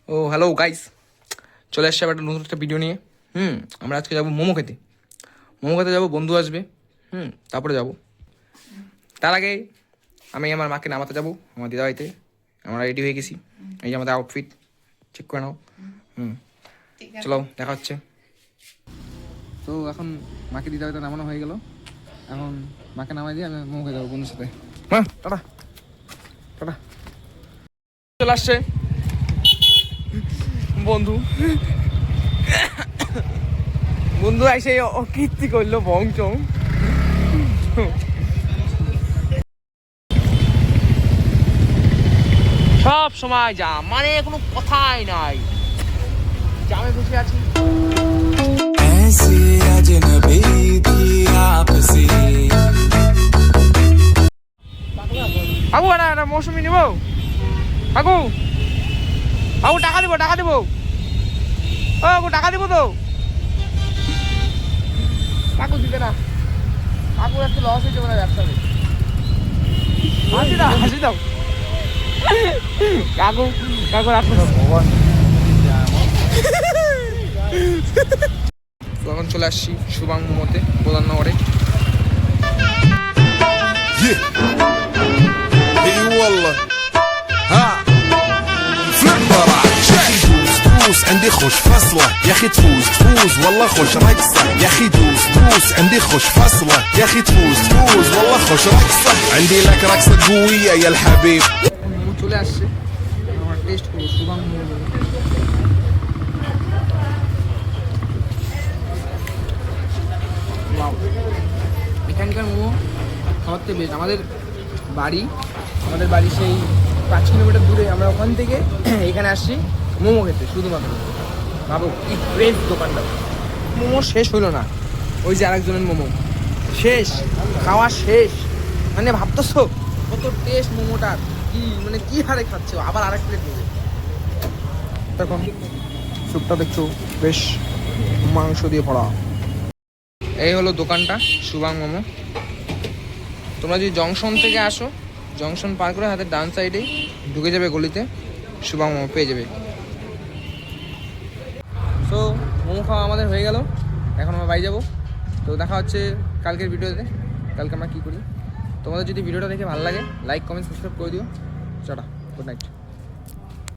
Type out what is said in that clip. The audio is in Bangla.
ও হ্যালো গাইস, চলে আসছে আবার একটা নতুন একটা ভিডিও নিয়ে। আমরা আজকে যাবো মোমো খেতে। মোমো খেতে যাবো, বন্ধু আসবে। তারপরে যাব। তার আগে আমি আমার মাকে নামাতে যাবো আমার দিদাবাড়িতে। আমরা রেডি হয়ে গেছি, এই যে আমাদের আউটফিট, চেক করে নাও। চলো দেখা হচ্ছে। তো এখন মাকে দিদাবাড়িতে নামানো হয়ে গেল। এখন মাকে নামাই দিয়ে আমি মোমো খেতে যাবো বন্ধুর সাথে। হ্যাঁ, টাটা টাটা। চলে আসছে বন্ধু। বন্ধু এসে অকীর্তি করলো বংচং। সব সময় যা, মানে কোনো কথাই নাই, জামে বসে আছি। আগু না মৌসুমি নিব। আগু আগু টাকা দিব, টাকা দিব। ও আগু টাকা দিব তো। কাকু দিবে না, কাকুর একটু লস হয়েছে মানে ব্যবসাতে। হাসি দাও, হাসি দাও। কাকু কাকু ভগবান। এখন চলে আসছি শুভাং মোমোতে, প্রধাননগরে। عندي خوش فصلة يا اخي تفوز والله خوش رقصة يا اخي دوس عندي خوش فصلة يا اخي تفوز والله خوش رقصة عندي لك رقصة قوية يا الحبيب চলে আসছে, আমার টেস্ট করবো শুভাং মোমো। এখানকার মোমো খাওয়ার থেকে বেশ। আমাদের বাড়ি সেই 5 কিলোমিটার দূরে। আমরা ওখান থেকে এখানে আসছি মোমো খেতে শুধুমাত্র। ভাবো কি ফ্রেশ দোকানটা। মোমো শেষ হলো না, ওই যে আরেকজনের মোমো শেষ, খাওয়া শেষ। মানে ভাবতেছো কত টেস্ট মোমোটার, কি মানে কি হারে খাচ্ছে, আবার আরেক প্লেট নেবে। তখন স্যুপটা দেখছো বেশ মাংস দিয়ে ভরা। এই হলো দোকানটা, শুভাং মোমো। তোমরা যদি জংশন থেকে আসো, জংশন পার করে হাতের ডান সাইডেই ঢুকে যাবে গলিতে, শুভাং মোমো পেয়ে যাবে। সো মোমো খাওয়া আমাদের হয়ে গেল, এখন আমরা বাড়ি যাবো। তো দেখা হচ্ছে কালকের ভিডিওতে, কালকে আমরা কী করি। তোমাদের যদি ভিডিওটা দেখে ভালো লাগে, লাইক কমেন্ট সাবস্ক্রাইব করে দিও। চটা, গুড নাইট।